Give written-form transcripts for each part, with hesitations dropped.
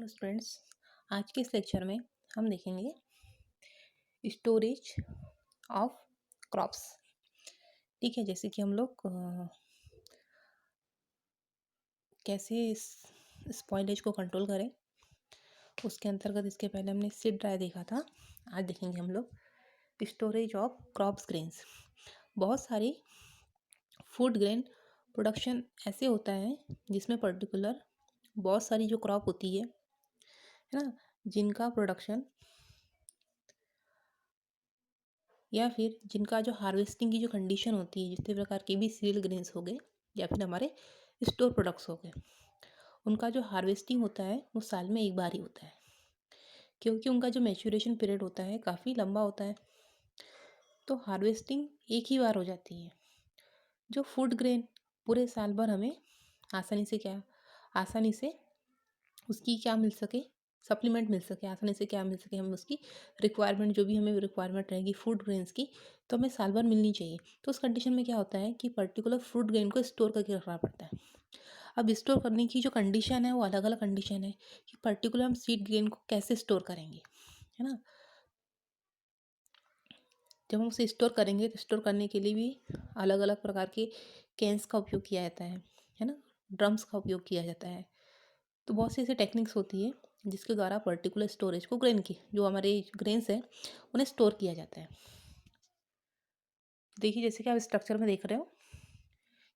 Hello students. आज के इस लेक्चर में हम देखेंगे स्टोरेज ऑफ क्रॉप्स। ठीक है, जैसे कि हम लोग कैसे स्पॉइलेज को कंट्रोल करें, उसके अंतर्गत इसके पहले हमने सीड ड्राई देखा था। आज देखेंगे हम लोग स्टोरेज ऑफ क्रॉप्स ग्रेन्स। बहुत सारी फूड ग्रेन प्रोडक्शन ऐसे होता है जिसमें पर्टिकुलर बहुत सारी जो क्रॉप होती है ना, जिनका प्रोडक्शन या फिर जिनका जो हार्वेस्टिंग की जो कंडीशन होती है, जितने प्रकार के भी सीरियल ग्रेन्स हो गए या फिर हमारे स्टोर प्रोडक्ट्स हो गए, उनका जो हार्वेस्टिंग होता है वो साल में एक बार ही होता है, क्योंकि उनका जो मैच्योरेशन पीरियड होता है काफ़ी लंबा होता है। तो हार्वेस्टिंग एक ही बार हो जाती है। जो फूड ग्रेन पूरे साल भर हमें आसानी से उसकी क्या मिल सके, सप्लीमेंट मिल सके, आसानी से क्या मिल सके, हमें उसकी रिक्वायरमेंट, जो भी हमें रिक्वायरमेंट रहेगी फूड ग्रेन्स की, तो हमें साल भर मिलनी चाहिए। तो उस कंडीशन में क्या होता है कि पर्टिकुलर फूड ग्रेन को स्टोर करके रखना पड़ता है। अब स्टोर करने की जो कंडीशन है वो अलग अलग कंडीशन है कि पर्टिकुलर हम सीड ग्रेन को कैसे स्टोर करेंगे, है ना। जब हम उसे स्टोर करेंगे तो स्टोर करने के लिए भी अलग अलग प्रकार के कैंस का उपयोग किया जाता है ना, ड्रम्स का उपयोग किया जाता है। तो बहुत सी ऐसी टेक्निक्स होती है जिसके द्वारा पर्टिकुलर स्टोरेज को ग्रेन की जो हमारे ग्रेन्स हैं उन्हें स्टोर किया जाता है। देखिए, जैसे कि आप स्ट्रक्चर में देख रहे हो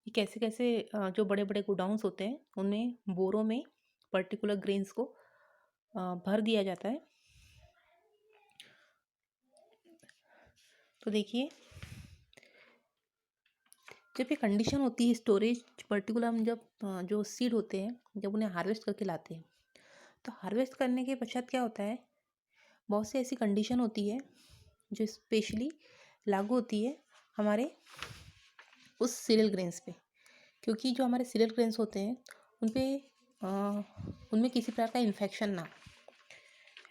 कि कैसे कैसे जो बड़े बड़े गोडाउंस होते हैं उनमें बोरों में पर्टिकुलर ग्रेन्स को भर दिया जाता है। तो देखिए, जब ये कंडीशन होती है स्टोरेज पर्टिकुलर, हम जब जो सीड होते हैं जब उन्हें हार्वेस्ट करके लाते हैं, तो हार्वेस्ट करने के पश्चात क्या होता है, बहुत सी ऐसी कंडीशन होती है जो स्पेशली लागू होती है हमारे उस सीरियल ग्रेन्स पे, क्योंकि जो हमारे सीरियल ग्रेन्स होते हैं उन पे उनमें किसी प्रकार का इन्फेक्शन ना,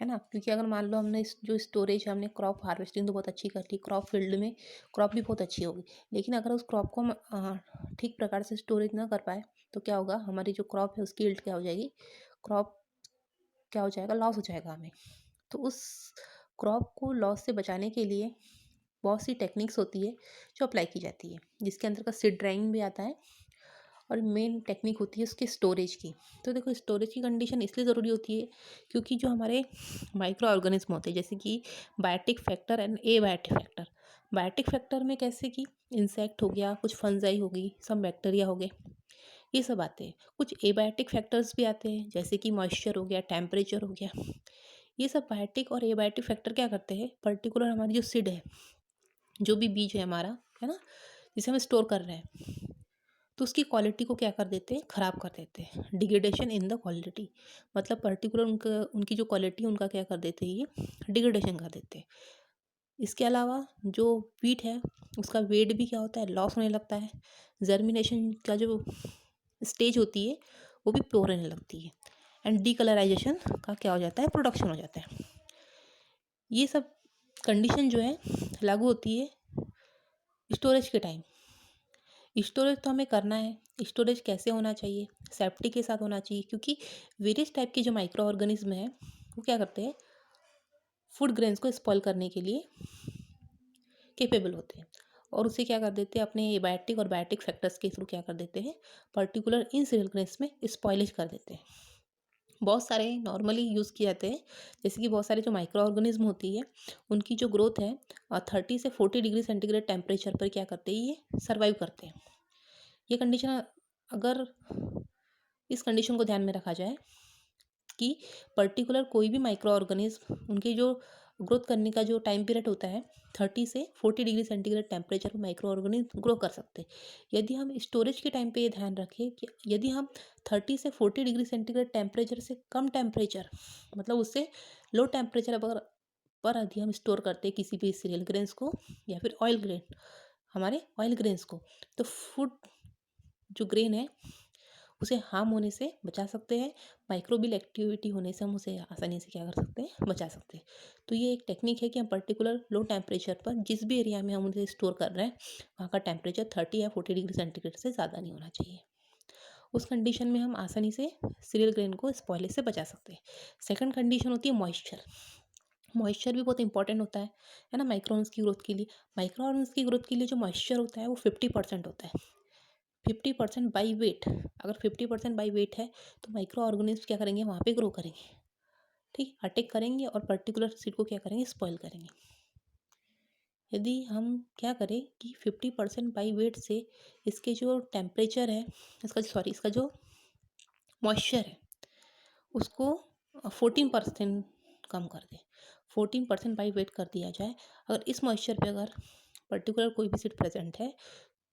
है ना। क्योंकि अगर मान लो हमने जो स्टोरेज, हमने क्रॉप हार्वेस्टिंग तो बहुत अच्छी कर ली, क्रॉप फील्ड में क्रॉप भी बहुत अच्छी होगी, लेकिन अगर उस क्रॉप को हम ठीक प्रकार से स्टोरेज ना कर पाए तो क्या होगा, हमारी जो क्रॉप है उसकी यील्ड क्या हो जाएगी, क्रॉप क्या हो जाएगा, लॉस हो जाएगा हमें। तो उस क्रॉप को लॉस से बचाने के लिए बहुत सी टेक्निक्स होती है जो अप्लाई की जाती है, जिसके अंदर का सीड ड्राइंग भी आता है और मेन टेक्निक होती है उसके स्टोरेज की। तो देखो, स्टोरेज की कंडीशन इसलिए ज़रूरी होती है क्योंकि जो हमारे माइक्रो ऑर्गेनिज्म होते हैं, जैसे कि biotic factor and abiotic factor. Biotic factor में कैसे कि इंसेक्ट हो गया, कुछ फंजाई हो गई, सब बैक्टीरिया हो गए, ये सब आते हैं। कुछ एबायोटिक फैक्टर्स भी आते हैं जैसे कि मॉइस्चर हो गया, टेम्परेचर हो गया। ये सब बायोटिक और एबायोटिक फैक्टर क्या करते हैं, पर्टिकुलर हमारी जो सीड है, जो भी बीज है हमारा, है ना, जिसे हम स्टोर कर रहे हैं, तो उसकी क्वालिटी को क्या कर देते हैं, ख़राब कर देते हैं। डिग्रेडेशन इन द क्वालिटी, मतलब पर्टिकुलर उनकी जो क्वालिटी उनका क्या कर देते हैं, ये डिग्रेडेशन कर देते हैं। इसके अलावा जो वीट है उसका वेट भी क्या होता है, लॉस होने लगता है। जर्मिनेशन का जो स्टेज होती है वो भी प्योर रहने लगती है, एंड डीकलराइजेशन का क्या हो जाता है, प्रोडक्शन हो जाता है। ये सब कंडीशन जो है लागू होती है स्टोरेज के टाइम। स्टोरेज तो हमें करना है, स्टोरेज कैसे होना चाहिए, सेफ्टी के साथ होना चाहिए, क्योंकि वेरियस टाइप के जो माइक्रो ऑर्गेनिज्म हैं वो क्या करते हैं, फूड ग्रेन्स को स्पॉइल करने के लिए केपेबल होते हैं, और उसे क्या कर देते हैं, अपने बायोटिक और बायोटिक फैक्टर्स के थ्रू क्या कर देते हैं, पर्टिकुलर इन सीरियल ग्रेन्स में स्पॉइलेज कर देते हैं। बहुत सारे नॉर्मली यूज़ किए जाते हैं, जैसे कि बहुत सारे जो माइक्रो ऑर्गेनिज्म होती है उनकी जो ग्रोथ है 30 से 40 डिग्री सेंटीग्रेड टेम्परेचर पर क्या करते हैं, ये सर्वाइव करते हैं। ये कंडीशन, अगर इस कंडीशन को ध्यान में रखा जाए कि पर्टिकुलर कोई भी माइक्रो ऑर्गेनिज्म, उनके जो ग्रोथ करने का जो टाइम पीरियड होता है 30 से 40 डिग्री सेंटीग्रेड टेम्परेचर पर माइक्रो ऑर्गेनिज्म ग्रो कर सकते हैं। यदि हम स्टोरेज के टाइम पे ये ध्यान रखें कि यदि हम 30 से 40 डिग्री सेंटीग्रेड टेम्परेचर से कम टेम्परेचर, मतलब उससे लो टेम्परेचर पर यदि हम स्टोर करते हैं किसी भी सीरियल ग्रेन्स को या फिर ऑयल ग्रेन, हमारे ऑयल ग्रेन्स को, तो फूड जो ग्रेन है उसे हार्म होने से बचा सकते हैं, माइक्रोबियल एक्टिविटी होने से हम उसे आसानी से क्या कर सकते हैं, बचा सकते हैं। तो ये एक टेक्निक है कि हम पर्टिकुलर लो टेम्परेचर पर जिस भी एरिया में हम उसे स्टोर कर रहे हैं वहाँ का टेम्परेचर 30 या 40 डिग्री सेंटीग्रेड से ज़्यादा नहीं होना चाहिए। उस कंडीशन में हम आसानी से सीरियल ग्रेन को स्पॉयलेज से बचा सकते हैं। सेकंड कंडीशन होती है मॉइस्चर। मॉइस्चर भी बहुत इंपॉर्टेंट होता है ना, माइक्रोन्स की ग्रोथ के लिए। माइक्रोन्स की ग्रोथ के लिए जो मॉइस्चर होता है वो 50% होता है। 50% बाई वेट। अगर 50% बाई वेट है तो माइक्रो ऑर्गेनिज्म क्या करेंगे, वहाँ पे ग्रो करेंगे, ठीक, अटैक करेंगे और पर्टिकुलर सीड को क्या करेंगे, स्पॉइल करेंगे। यदि हम क्या करें कि 50% बाई वेट से इसके जो टेम्परेचर है, इसका जो मॉइस्चर है उसको 14% कम कर दें, 14% बाई वेट कर दिया जाए। अगर इस मॉइस्चर पे अगर पर्टिकुलर कोई भी सीड प्रेजेंट है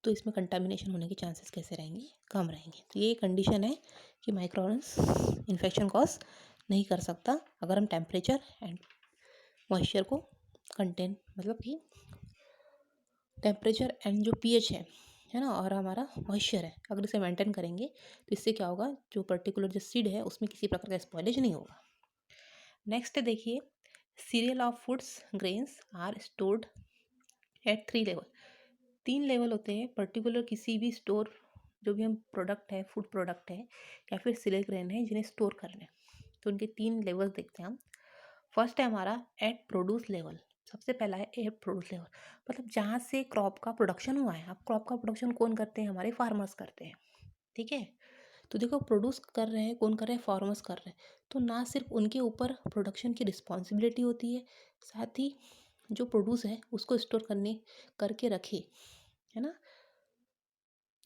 तो इसमें कंटामिनेशन होने के चांसेस कैसे रहेंगे, कम रहेंगे। तो ये कंडीशन है कि माइक्रोऑर्गेनिज इन्फेक्शन कॉज नहीं कर सकता अगर हम टेम्परेचर एंड मॉइस्चर को कंटेन, मतलब कि टेम्परेचर एंड जो पीएच है ना, और हमारा मॉइस्चर है, अगर इसे मेंटेन करेंगे तो इससे क्या होगा, जो पर्टिकुलर जो सीड है उसमें किसी प्रकार का स्पॉइलेज नहीं होगा। नेक्स्ट देखिए, cereal of foods grains are stored at 3 level. 3 level होते हैं पर्टिकुलर किसी भी स्टोर, जो भी हम प्रोडक्ट है, फूड प्रोडक्ट है या फिर सीरियल ग्रेन है जिन्हें स्टोर करना है, तो उनके 3 लेवल देखते हैं हम। फर्स्ट है हमारा एट प्रोड्यूस लेवल। सबसे पहला है एट प्रोड्यूस लेवल, मतलब जहाँ से क्रॉप का प्रोडक्शन हुआ है। अब क्रॉप का प्रोडक्शन कौन करते हैं, हमारे फार्मर्स करते हैं, ठीक है। तो देखो, प्रोड्यूस कर रहे हैं कौन कर रहे हैं, फार्मर्स कर रहे हैं। तो ना सिर्फ उनके ऊपर प्रोडक्शन की रिस्पॉन्सिबिलिटी होती है, साथ ही जो प्रोड्यूस है उसको स्टोर करने करके रखे, है ना।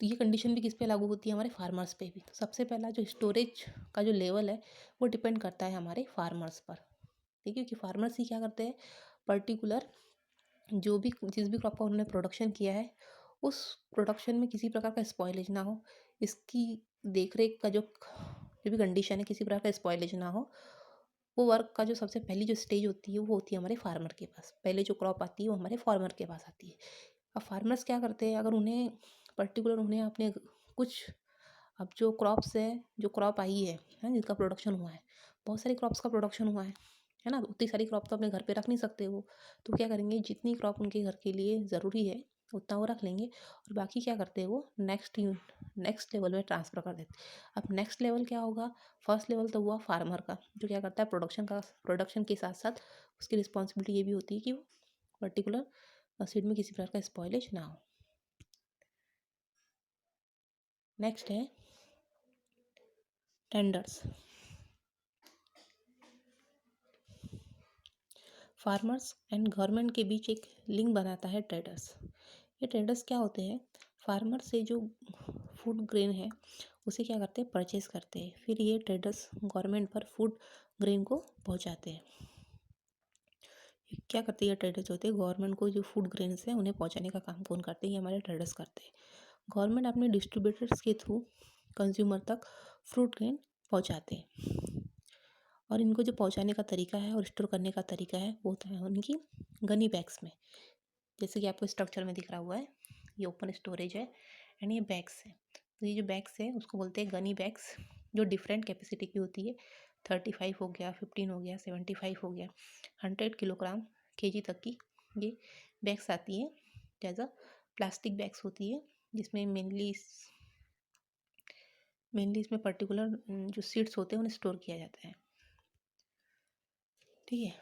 तो ये कंडीशन भी किस पे लागू होती है, हमारे फार्मर्स पे भी। तो सबसे पहला जो स्टोरेज का जो लेवल है वो डिपेंड करता है हमारे फार्मर्स पर, ठीक है। क्योंकि फार्मर्स ही क्या करते हैं, पर्टिकुलर जो भी जिस भी क्रॉप का उन्होंने प्रोडक्शन किया है उस प्रोडक्शन में किसी प्रकार का स्पॉइलेज ना हो, इसकी देख रेख का जो भी कंडीशन है, किसी प्रकार का स्पॉइलेज ना हो, वो वर्क का जो सबसे पहली जो स्टेज होती है वो होती है हमारे फार्मर के पास। पहले जो क्रॉप आती है वो हमारे फार्मर के पास आती है। अब फार्मर्स क्या करते हैं, अगर उन्हें पर्टिकुलर उन्हें अपने कुछ, अब जो क्रॉप्स है, जो क्रॉप आई है जिसका प्रोडक्शन हुआ है, बहुत सारी क्रॉप्स का प्रोडक्शन हुआ है ना, उतनी सारी क्रॉप तो अपने घर पे रख नहीं सकते वो। तो क्या करेंगे, जितनी क्रॉप उनके घर के लिए ज़रूरी है उतना वो रख लेंगे, और बाकी क्या करते हैं वो नेक्स्ट लेवल में ट्रांसफ़र कर देते हैं। अब नेक्स्ट लेवल क्या होगा, फर्स्ट लेवल तो हुआ फार्मर का, जो क्या करता है प्रोडक्शन के साथ साथ उसकी रिस्पॉन्सिबिलिटी ये भी होती है कि वो पर्टिकुलर सीड में किसी प्रकार का स्पॉइलेज ना हो। नेक्स्ट है टेंडर्स। फार्मर्स एंड गवर्नमेंट के बीच एक लिंक बनाता है ट्रेडर्स। ये ट्रेडर्स क्या होते हैं, फार्मर से जो फूड ग्रेन है उसे क्या करते हैं, परचेज करते हैं, फिर ये ट्रेडर्स गवर्नमेंट पर फूड ग्रेन को पहुंचाते हैं। क्या करते हैं, ट्रेडर्स होते हैं, गवर्नमेंट को जो फूड ग्रेन्स हैं उन्हें पहुंचाने का काम कौन करते हैं, ये हमारे ट्रेडर्स करते हैं। गवर्नमेंट अपने डिस्ट्रीब्यूटर्स के थ्रू कंज्यूमर तक फ्रूट ग्रेन पहुंचाते हैं, और इनको जो पहुंचाने का तरीका है और स्टोर करने का तरीका है वो होता है उनकी गनी बैग्स में। जैसे कि आपको स्ट्रक्चर में दिख रहा हुआ है, ये ओपन स्टोरेज है एंड ये बैग्स है। तो ये जो बैग्स है उसको बोलते हैं गनी बैग्स, जो डिफरेंट कैपेसिटी की होती है। 35 हो गया, 15 हो गया, 75 हो गया, 100 किलोग्राम केजी तक की ये बैग्स आती है। जैसा प्लास्टिक बैग्स होती है जिसमें मेनली इसमें पर्टिकुलर जो सीड्स होते हैं उन्हें स्टोर किया जाता है, ठीक है।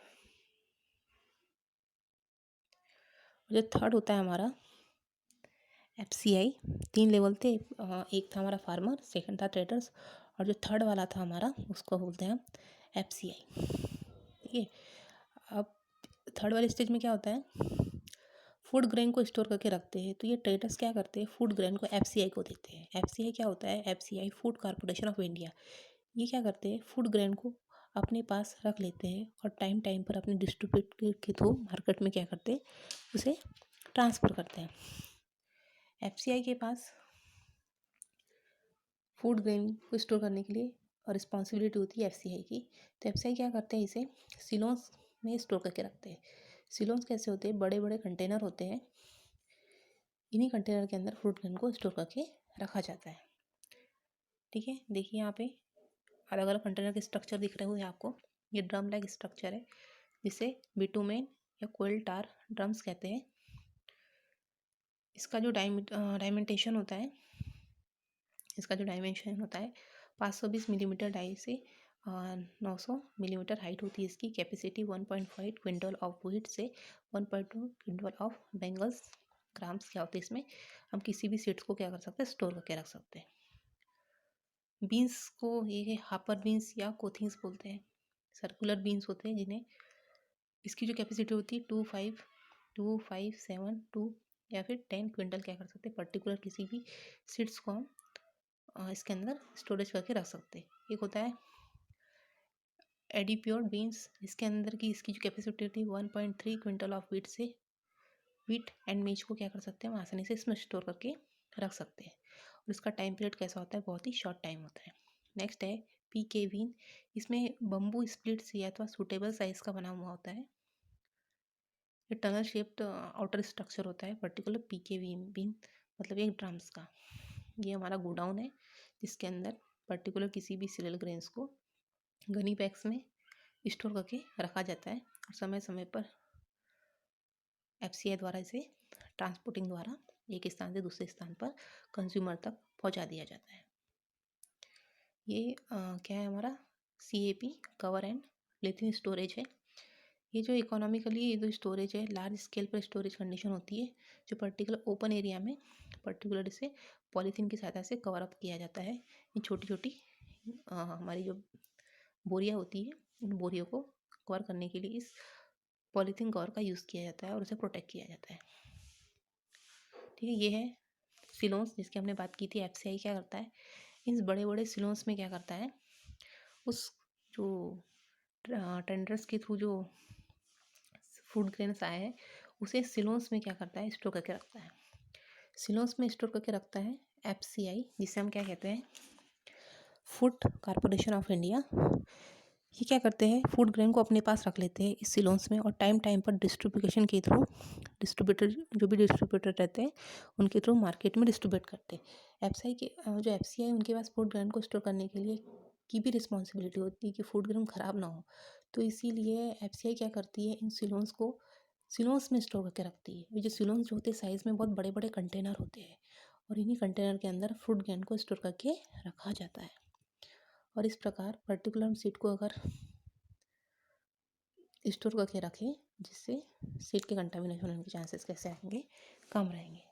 जो थर्ड होता है हमारा FCI। 3 लेवल थे, एक था हमारा फार्मर, सेकंड था ट्रेडर्स, और जो थर्ड वाला था हमारा उसको बोलते हैं FCI, ठीक है। अब थर्ड वाले स्टेज में क्या होता है, फूड ग्रेन को स्टोर करके रखते हैं। तो ये ट्रेडर्स क्या करते हैं, फूड ग्रेन को FCI को देते हैं। FCI क्या होता है, FCI food corporation of India. ये क्या करते हैं, फूड ग्रेन को अपने पास रख लेते हैं और टाइम टाइम पर अपने डिस्ट्रीब्यूटर के थ्रू मार्केट में क्या करते हैं, उसे ट्रांसफ़र करते हैं। FCI के पास फूड ग्रेन को स्टोर करने के लिए और रिस्पॉन्सिबिलिटी होती है FCI की। तो FCI क्या करते हैं, इसे सिलोंस में स्टोर करके रखते हैं। सिलोंस कैसे होते हैं, बड़े बड़े कंटेनर होते हैं, इन्हीं कंटेनर के अंदर फ्रूट ग्रेन को स्टोर करके रखा जाता है, ठीक है। देखिए यहाँ पे अलग अलग कंटेनर के स्ट्रक्चर दिख रहे होंगे आपको। ये ड्रम लाइक स्ट्रक्चर है जिसे बिटुमेन या कोयल टार ड्रम्स कहते हैं। इसका जो डायमेंटेशन होता है इसका जो डायमेंशन होता है 520 मिलीमीटर डाई से 900 मिलीमीटर हाइट होती है इसकी। कैपेसिटी 1.5 क्विंटल ऑफ व्हीट से 1.2 क्विंटल ऑफ बेंगल्स ग्राम्स क्या होते हैं इसमें। हम किसी भी सीड्स को क्या कर सकते हैं, स्टोर करके रख सकते हैं। बीन्स को ये हापर बीन्स या कोथिंग्स बोलते हैं। सर्कुलर बीन्स होते हैं जिन्हें, इसकी जो कैपेसिटी होती है 257 या फिर 10 क्विंटल क्या कर सकते हैं, पर्टिकुलर किसी भी सीड्स को हम इसके अंदर स्टोरेज करके रख सकते हैं। एक होता है एडीप्योर बीन्स, इसके अंदर की इसकी जो कैपेसिटी होती है 1.3 क्विंटल ऑफ व्हीट से व्हीट एंड मीज को क्या कर सकते हैं हम आसानी से इसमें स्टोर करके रख सकते हैं। और इसका टाइम पीरियड कैसा होता है, बहुत ही शॉर्ट टाइम होता है। नेक्स्ट है पीके बीन, इसमें बम्बू स्प्लिट से अथवा सूटेबल साइज का बना हुआ होता है। ये टनल शेप्ड आउटर स्ट्रक्चर होता है पर्टिकुलर पीके बीन मतलब एक ड्रम्स का। ये हमारा गोडाउन है जिसके अंदर पर्टिकुलर किसी भी सीरियल ग्रेन्स को गनी बैग्स में स्टोर करके रखा जाता है और समय समय पर एफसीआई द्वारा इसे ट्रांसपोर्टिंग द्वारा एक स्थान से दूसरे स्थान पर कंज्यूमर तक पहुंचा दिया जाता है। ये क्या है हमारा सीएपी कवर एंड लिथिन स्टोरेज है। ये जो इकोनॉमिकली ये जो स्टोरेज है लार्ज स्केल पर स्टोरेज कंडीशन होती है जो पर्टिकुलर ओपन एरिया में पर्टिकुलर इसे पॉलीथीन की सहायता से कवर अप किया जाता है। ये छोटी छोटी हमारी जो बोरियां होती है इन बोरियों को कवर करने के लिए इस पॉलीथीन कवर का यूज़ किया जाता है और उसे प्रोटेक्ट किया जाता है। ठीक है, ये है सिलोन्स जिसकी हमने बात की थी। एफसीआई क्या करता है, इन बड़े बड़े सिलोन्स में क्या करता है, उस जो टेंडर्स के थ्रू जो फूड ग्रेन्स आए हैं उसे सिलोन्स में क्या करता है, स्टोर करके रखता है। सिलोन्स में स्टोर करके रखता है एफसीआई, जिसे हम क्या कहते हैं, फूड कॉरपोरेशन ऑफ इंडिया। ये क्या करते हैं, फूड ग्रेन को अपने पास रख लेते हैं इस सिलोन्स में और टाइम टाइम पर डिस्ट्रीब्यूशन के थ्रू डिस्ट्रीब्यूटर जो भी डिस्ट्रीब्यूटर रहते हैं उनके थ्रू मार्केट में डिस्ट्रीब्यूट करते हैं। एफसीआई के जो एफसीआई है उनके पास फूड ग्रेन को स्टोर करने के लिए की भी रिस्पॉन्सिबिलिटी होती है कि फूड ग्रेन ख़राब ना हो। तो इसीलिए एफसीआई क्या करती है, इन सिलोन्स को सिलोन्स में स्टोर करके रखती है। ये जो सिलोन्स जो होते हैं साइज़ में बहुत बड़े बड़े कंटेनर होते हैं और इन्हीं कंटेनर के अंदर फूड ग्रेन को स्टोर करके रखा जाता है। और इस प्रकार पर्टिकुलर सीड को अगर स्टोर करके रखें जिससे सीड के कंटामिनेशन होने के चांसेस कैसे आएंगे, कम रहेंगे।